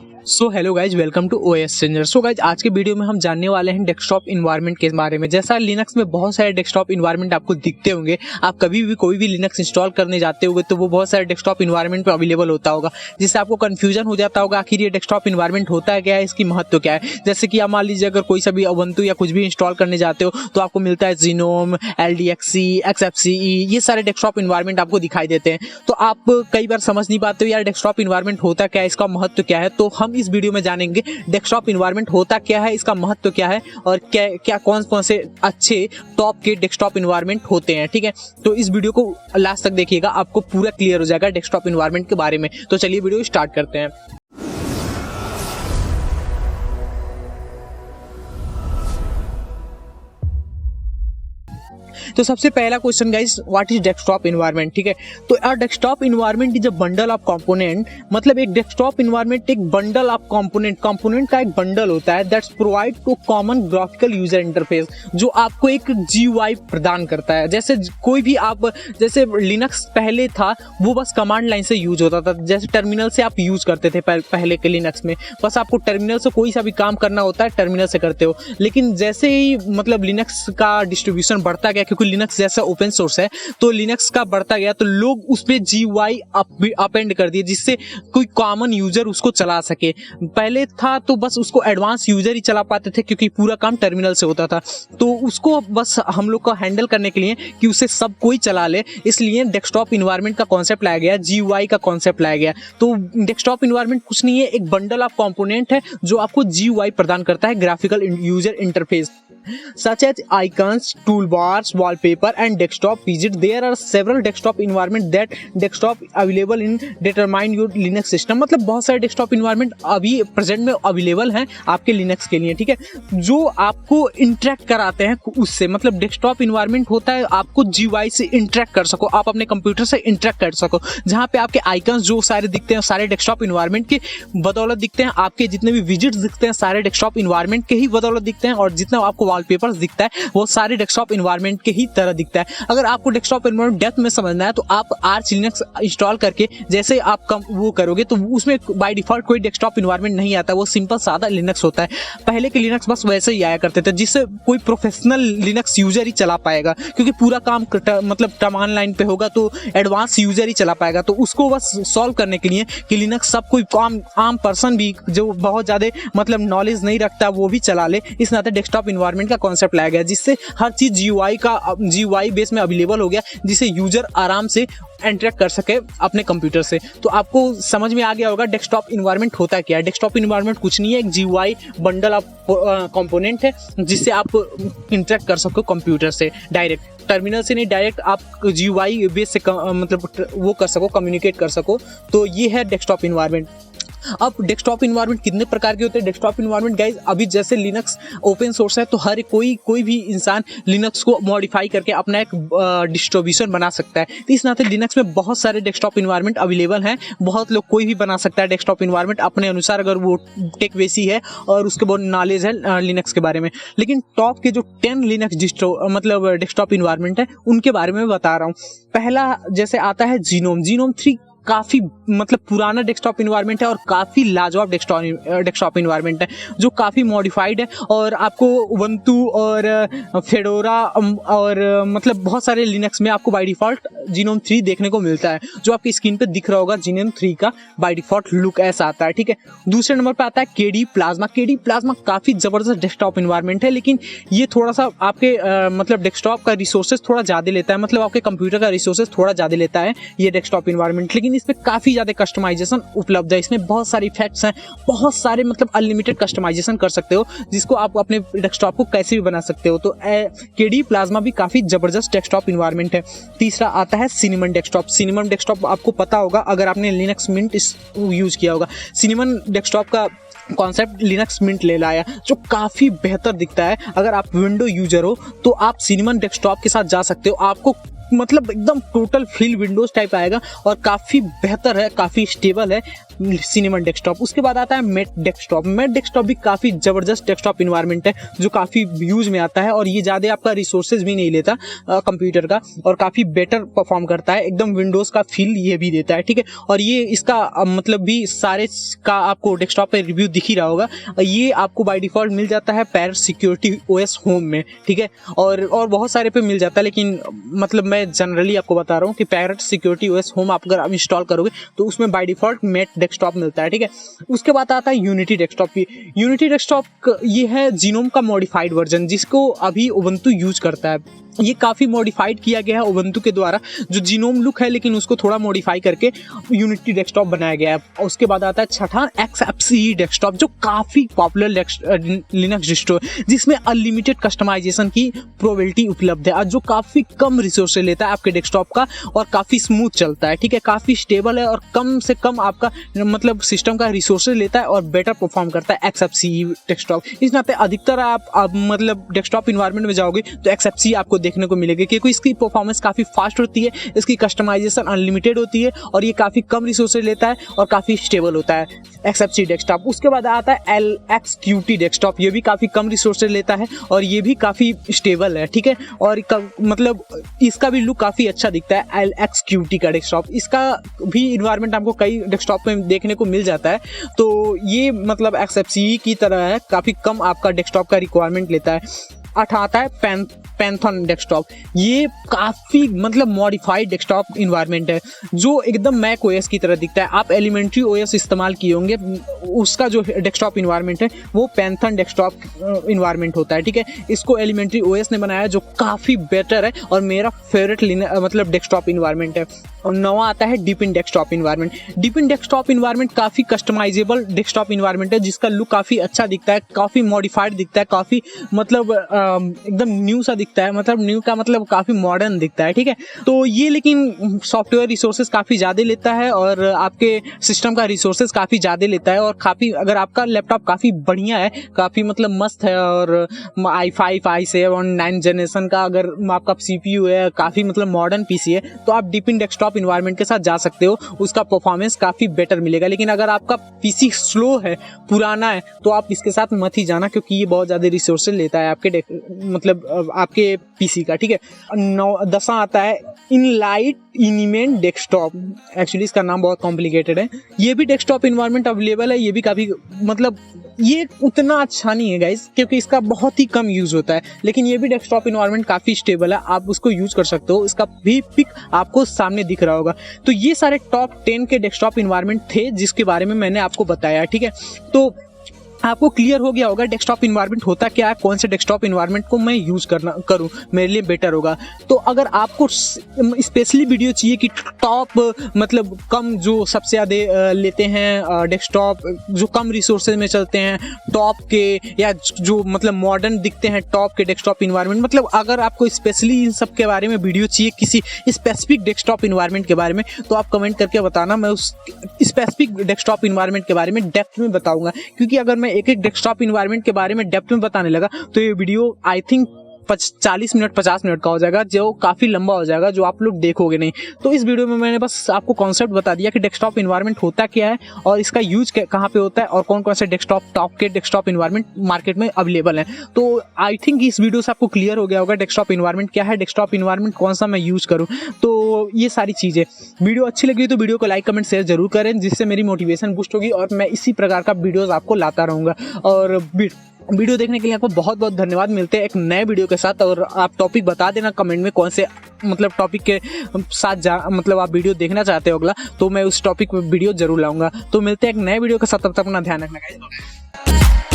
So hello guys, welcome to oschanger। So guys, आज के video में हम जानने वाले हैं डेस्कटॉप इन्वायरमेंट के बारे में। जैसा लिनक्स में बहुत सारे डेस्कटॉप इन्वायरमेंट आपको दिखते होंगे, आप कभी भी कोई भी लिनक्स इंस्टॉल करने जाते होंगे तो वो बहुत सारे डेस्कटॉप इन्वायरमेंट पे अवेलेबल होता होगा, जिससे आपको कंफ्यूजन हो जाता होगा आखिर ये डेस्कटॉप इन्वायरमेंट होता है क्या है, इसकी महत्व क्या है। जैसे कि आप मान लीजिए अगर कोई सा भी ubuntu या कुछ भी इंस्टॉल करने जाते हो तो आपको मिलता है Gnome, LXQT, Xfce, ये सारे डेस्कटॉप इन्वायरमेंट आपको दिखाई देते हैं। तो आप कई बार समझ नहीं पाते हो यार डेस्कटॉप इन्वायरमेंट होता क्या है, इसका महत्व क्या है। तो हम इस वीडियो में जानेंगे डेस्कटॉप इन्वायरमेंट होता क्या है, इसका महत्व क्या है और क्या कौन कौन से अच्छे टॉप के डेस्कटॉप इन्वायरमेंट होते हैं। ठीक है, तो इस वीडियो को लास्ट तक देखिएगा, आपको पूरा क्लियर हो जाएगा डेस्कटॉप इन्वायरमेंट के बारे में। तो चलिए वीडियो स्टार्ट करते हैं। तो सबसे पहला question guys, what is desktop environment. ठीक है, तो यार desktop environment is a bundle of component. मतलब एक डेस्कटॉप इन्वायरमेंट एक बंडल ऑफ कंपोनेंट का एक बंडल होता है that's provide to common graphical user interface, जो आपको एक GUI प्रदान करता है। जैसे कोई भी आप, जैसे लिनक्स पहले था वो बस कमांड लाइन से यूज होता था, जैसे टर्मिनल से आप यूज करते थे पहले के लिनक्स में, बस आपको टर्मिनल से कोई सा भी काम करना होता है टर्मिनल से करते हो। लेकिन जैसे ही मतलब लिनक्स का डिस्ट्रीब्यूशन बढ़ता गया, क्योंकि लिनक्स जैसा ओपन सोर्स है तो लिनक्स का बढ़ता गया, तो लोग उस पे GUI अपेंड कर दिए जिससे कोई कॉमन यूजर उसको चला सके। पहले था तो बस उसको एडवांस यूजर ही चला पाते थे क्योंकि पूरा काम टर्मिनल से होता था, तो उसको बस हम लोग को हैंडल करने के लिए कि उसे सब कोई चला ले, इसलिए डेस्कटॉप इन्वायरमेंट का कॉन्सेप्ट लाया गया, GUI का कॉन्सेप्ट लाया गया। तो डेस्कटॉप इन्वायरमेंट कुछ नहीं है, एक बंडल ऑफ कंपोनेंट है जो आपको GUI प्रदान करता है, graphical user interface such as icons, toolbars, wallpaper and desktop widget. There are several desktop environment that desktop available in determine your Linux system। मतलब बहुत सारे डेस्कटॉप इन्वायरमेंट अभी प्रेजेंट में अवेलेबल हैं आपके लिनक्स के लिए। ठीक है, जो आपको इंटरेक्ट कराते हैं उससे, मतलब डेस्कटॉप इन्वायरमेंट होता है आपको GUI से इंटरेक्ट कर सको, आप अपने कंप्यूटर से इंटरेक्ट कर सको, जहाँ पे आपके आइकन्स जो सारे दिखते हैं सारे डेस्कटॉप इन्वायरमेंट के बदौलत दिखते हैं, आपके जितने भी विजिट्स दिखते हैं सारे डेस्कटॉप इन्वायरमेंट के ही बदौलत दिखते हैं, और जितना आपको वॉलपेपर्स दिखता है वो सारे डेस्कटॉप इन्वायरमेंट के ही तरह दिखता है। अगर आपको डेस्कटॉप इन्वायरमेंट डेप्थ में समझना है तो आप आर्च लिनक्स इंस्टॉल करके जैसे आप वो करोगे तो उसमें बाय डिफॉल्ट कोई डेस्कटॉप इन्वायरमेंट नहीं आता, वो सिंपल सादा लिनक्स होता है। पहले के लिनक्स बस वैसे ही आया करते थे जिससे कोई प्रोफेशनल लिनक्स यूजर ही चला पाएगा, क्योंकि पूरा काम मतलब कमांड लाइन पे होगा तो एडवांस यूजर ही चला पाएगा। तो उसको बस सॉल्व करने के लिए कि लिनक्स सब कोई आम पर्सन भी जो बहुत ज्यादा मतलब नॉलेज नहीं रखता वो भी चला ले, इस नाते डेस्कटॉप इन्वायरमेंट का कॉन्सेप्ट लाया गया, जिससे हर चीज GUI बेस में अवेलेबल हो गया, जिससे यूजर आराम से इंटरेक्ट कर सके अपने कंप्यूटर से। तो आपको समझ में आ गया होगा डेस्कटॉप इन्वायरमेंट होता क्या है। डेस्कटॉप इन्वायरमेंट कुछ नहीं है, एक GUI बंडल ऑफ कंपोनेंट है जिससे आप इंटरेक्ट कर सको कंप्यूटर से डायरेक्ट, टर्मिनल से नहीं, डायरेक्ट आप GUI बेस से मतलब वो कर सको, कम्युनिकेट कर सको। तो ये है डेस्कटॉप इन्वायरमेंट। अब डेस्कटॉप इन्वायरमेंट कितने प्रकार के होते हैं डेस्कटॉप इन्वायरमेंट गाइज, अभी जैसे लिनक्स ओपन सोर्स है तो हर कोई भी इंसान लिनक्स को मॉडिफाई करके अपना एक डिस्ट्रीब्यूशन बना सकता है। तो इस नाते लिनक्स में बहुत सारे डेस्कटॉप इन्वायरमेंट अवेलेबल हैं, बहुत लोग कोई भी बना सकता है डेस्कटॉप इन्वायरमेंट अपने अनुसार, अगर वो टेक वैसी है और उसके बहुत नॉलेज है लिनक्स के बारे में। लेकिन टॉप के जो 10 लिनक्स मतलब डेस्कटॉप इन्वायरमेंट है उनके बारे में बता रहा हूँ। पहला जैसे आता है Gnome 3, काफी मतलब पुराना डेस्कटॉप इन्वायरमेंट है और काफी लाजवाब डेस्कटॉप इन्वायरमेंट है जो काफी मॉडिफाइड है, और आपको ubuntu और fedora और मतलब बहुत सारे लिनक्स में आपको बाय डिफॉल्ट Gnome 3 देखने को मिलता है, जो आपकी स्क्रीन पे दिख रहा होगा। Gnome 3 का बाय डिफॉल्ट लुक ऐसा आता है। ठीक है, दूसरे नंबर पे आता है KD Plasma काफी जबरदस्त डेस्कटॉप इन्वायरमेंट है, लेकिन ये थोड़ा सा आपके मतलब डेस्कटॉप का रिसोर्सेज थोड़ा ज्यादा लेता है, मतलब आपके कंप्यूटर का रिसोर्सेज थोड़ा ज्यादा लेता है ये डेस्कटॉप इन्वायरमेंट। लेकिन इसमें काफी ज्यादा कस्टमाइजेशन उपलब्ध है, इसमें बहुत सारे इफेक्ट्स हैं, बहुत सारे मतलब अनलिमिटेड कस्टमाइजेशन कर सकते हो, जिसको आप अपने डेस्कटॉप को कैसे भी बना सकते हो। तो KD Plasma भी काफी जबरदस्त डेस्कटॉप इन्वायरमेंट है। तीसरा आता है Cinnamon डेस्कटॉप आपको पता होगा अगर आपने लिनक्स मिंट यूज किया होगा। Cinnamon डेस्कटॉप का कॉन्सेप्ट लिनक्स मिंट ले लाया, जो काफी बेहतर दिखता है। अगर आप विंडो यूजर हो तो आप Cinnamon डेस्कटॉप के साथ जा सकते हो, आपको मतलब एकदम टोटल फील विंडोज टाइप आएगा और काफी बेहतर है, काफी स्टेबल है। Cinnamon desktop. उसके बाद आता है मैट डेस्कटॉप। मैट डेस्कटॉप भी काफ़ी ज़बरदस्त डेस्कटॉप इन्वायरमेंट है जो काफ़ी यूज में आता है और ये ज़्यादा आपका रिसोर्सेज भी नहीं लेता कंप्यूटर का और काफ़ी बेटर परफॉर्म करता है, एकदम विंडोज़ का फील ये भी देता है, ठीक है। और ये इसका मतलब भी सारे का आपको डेस्कटॉप पे रिव्यू दिख ही रहा होगा। ये आपको बाय डिफॉल्ट मिल जाता है पैरेट सिक्योरिटी ओएस होम में, ठीक है, और बहुत सारे पे मिल जाता है, लेकिन मतलब मैं जनरली आपको बता रहा हूँ कि पैरेट सिक्योरिटी ओएस होम आप अगर इंस्टॉल करोगे तो उसमें बाय डिफॉल्ट मैट डेस्कटॉप मिलता है, ठीक है। उसके बाद आता है यूनिटी डेस्कटॉप। यूनिटी डेस्कटॉप ये है जीनोम का मॉडिफाइड वर्जन जिसको अभी उबंटू यूज करता है। ये काफ़ी मॉडिफाइड किया गया है उबंटू के द्वारा, जो जीनोम लुक है लेकिन उसको थोड़ा मॉडिफाई करके यूनिटी डेस्कटॉप बनाया गया है। उसके बाद आता है छठा Xfce डेस्कटॉप, जो काफ़ी पॉपुलर लिनक्स डिस्ट्रो है जिसमें अनलिमिटेड कस्टमाइजेशन की प्रोबेबिलिटी उपलब्ध है और जो काफ़ी कम रिसोर्स लेता है आपके डेस्कटॉप का और काफ़ी स्मूथ चलता है, ठीक है, काफ़ी स्टेबल है और कम से कम आपका मतलब सिस्टम का रिसोर्सेज लेता है और बेटर परफॉर्म करता है Xfce डेस्कटॉप। इस नाते अधिकतर आप मतलब डेस्कटॉप इन्वायरमेंट में जाओगे तो Xfce आपको देखने को मिलेगी क्योंकि इसकी परफॉर्मेंस काफ़ी फास्ट होती है, इसकी कस्टमाइजेशन अनलिमिटेड होती है और ये काफ़ी कम रिसोर्सेज लेता है और काफ़ी स्टेबल होता है Xfce डेस्कटॉप। उसके बाद आता है LXQT डेस्कटॉप। ये भी काफ़ी कम रिसोर्सेज लेता है और ये भी काफ़ी स्टेबल है, ठीक है, और मतलब इसका भी लुक काफ़ी अच्छा दिखता है LXQT का डेस्कटॉप। इसका भी इन्वायरमेंट आपको कई डेस्कटॉप में देखने को मिल जाता है, तो ये मतलब Xfce की तरह है, काफ़ी कम आपका डेस्कटॉप का रिक्वायरमेंट लेता है। आता है पैंथन डेस्कटॉप। ये काफ़ी मतलब मॉडिफाइड डेस्कटॉप इन्वायरमेंट है जो एकदम मैक ओएस की तरह दिखता है। आप एलिमेंट्री ओएस इस्तेमाल किए होंगे, उसका जो डेस्कटॉप इन्वायरमेंट है वो पैंथन डेस्कटॉप इन्वायरमेंट होता है, ठीक है। इसको एलिमेंट्री ओएस ने बनाया जो काफ़ी बेटर है और मेरा फेवरेट मतलब डेस्कटॉप इन्वायरमेंट है। और नवा आता है डीपिन डेस्कटॉप इन्वायरमेंट। डीपिन डेस्कटॉप इन्वायरमेंट काफ़ी कस्टमाइजेबल डेस्कटॉप इन्वायरमेंट है जिसका लुक काफ़ी अच्छा दिखता है, काफ़ी मॉडिफाइड दिखता है, काफ़ी मतलब एकदम न्यू सा दिखता है, मतलब न्यू का मतलब काफ़ी मॉडर्न दिखता है, ठीक है। तो ये लेकिन सॉफ्टवेयर रिसोर्सेज काफ़ी ज़्यादा लेता है और आपके सिस्टम का रिसोर्सेज काफ़ी ज़्यादा लेता है और काफ़ी अगर आपका लैपटॉप काफ़ी बढ़िया है, काफ़ी मतलब मस्त है और i5 i7 9 जनरेशन का अगर आपका CPU है, काफ़ी मतलब मॉडर्न PC है, तो आप डीपिन डेस्कटॉप इन्वायरमेंट के साथ जा सकते हो, उसका परफॉर्मेंस काफ़ी बेटर मिलेगा। लेकिन अगर आपका PC स्लो है, पुराना है, तो आप इसके साथ मत ही जाना क्योंकि ये बहुत ज़्यादा रिसोर्सेज लेता है आपके मतलब आपके PC का, ठीक है। 10वां आता है इनलाइटमेंट डेस्कटॉप। एक्चुअली इसका नाम बहुत कॉम्प्लिकेटेड है। ये भी डेस्कटॉप इन्वायरमेंट अवेलेबल है, ये भी काफ़ी मतलब ये उतना अच्छा नहीं है गाइस क्योंकि इसका बहुत ही कम यूज़ होता है, लेकिन ये भी डेस्कटॉप इन्वायरमेंट काफ़ी स्टेबल है, आप उसको यूज़ कर सकते हो। इसका भी पिक आपको सामने दिख रहा होगा। तो ये सारे टॉप 10 के डेस्कटॉप इन्वायरमेंट थे जिसके बारे में मैंने आपको बताया, ठीक है। तो आपको क्लियर हो गया होगा डेस्कटॉप इन्वायरमेंट होता क्या है, कौन से डेस्कटॉप इन्वायरमेंट को मैं यूज़ करूँ मेरे लिए बेटर होगा। तो अगर आपको स्पेशली वीडियो चाहिए कि टॉप मतलब कम जो सबसे ज़्यादा लेते हैं डेस्कटॉप जो कम रिसोर्सेज में चलते हैं टॉप के, या जो मतलब मॉडर्न दिखते हैं टॉप के डेस्कटॉप इन्वायरमेंट, मतलब अगर आपको स्पेशली इन सब के बारे में वीडियो चाहिए किसी स्पेसिफिक डेस्कटॉप इन्वायरमेंट के बारे में, तो आप कमेंट करके बताना, मैं उस स्पेसिफिक डेस्कटॉप इन्वायरमेंट के बारे में डेप्थ में बताऊँगा। क्योंकि अगर मैं एक डेस्कटॉप इन्वायरमेंट के बारे में डेप्थ में बताने लगा तो ये video I think 40 minute 50 minute का हो जाएगा, जो काफ़ी लंबा हो जाएगा, जो आप लोग देखोगे नहीं। तो इस वीडियो में मैंने बस आपको कॉन्सेप्ट बता दिया कि डेस्कटॉप इन्वायरमेंट होता क्या है और इसका यूज कहाँ पे होता है और कौन कौन से डेस्कटॉप टॉप के डेस्कटॉप इन्वायरमेंट मार्केट में अवेलेबल हैं। तो आई थिंक इस वीडियो से आपको क्लियर हो गया होगा डेस्कटॉप इन्वायरमेंट क्या है, डेस्कटॉप इन्वायरमेंट कौन सा मैं यूज़ करूँ। तो ये सारी चीज़ें, वीडियो अच्छी लगी तो वीडियो को लाइक कमेंट शेयर जरूर करें, जिससे मेरी मोटिवेशन बूस्ट होगी और मैं इसी प्रकार का वीडियोज़ आपको लाता रहूँगा। और वीडियो देखने के लिए आपको बहुत बहुत धन्यवाद। मिलते हैं एक नए वीडियो के साथ और आप टॉपिक बता देना कमेंट में कौन से मतलब टॉपिक के साथ मतलब आप वीडियो देखना चाहते हो अगला, तो मैं उस टॉपिक पे वीडियो जरूर लाऊंगा। तो मिलते हैं एक नए वीडियो के साथ, तब तक अपना ध्यान रखना गाइस।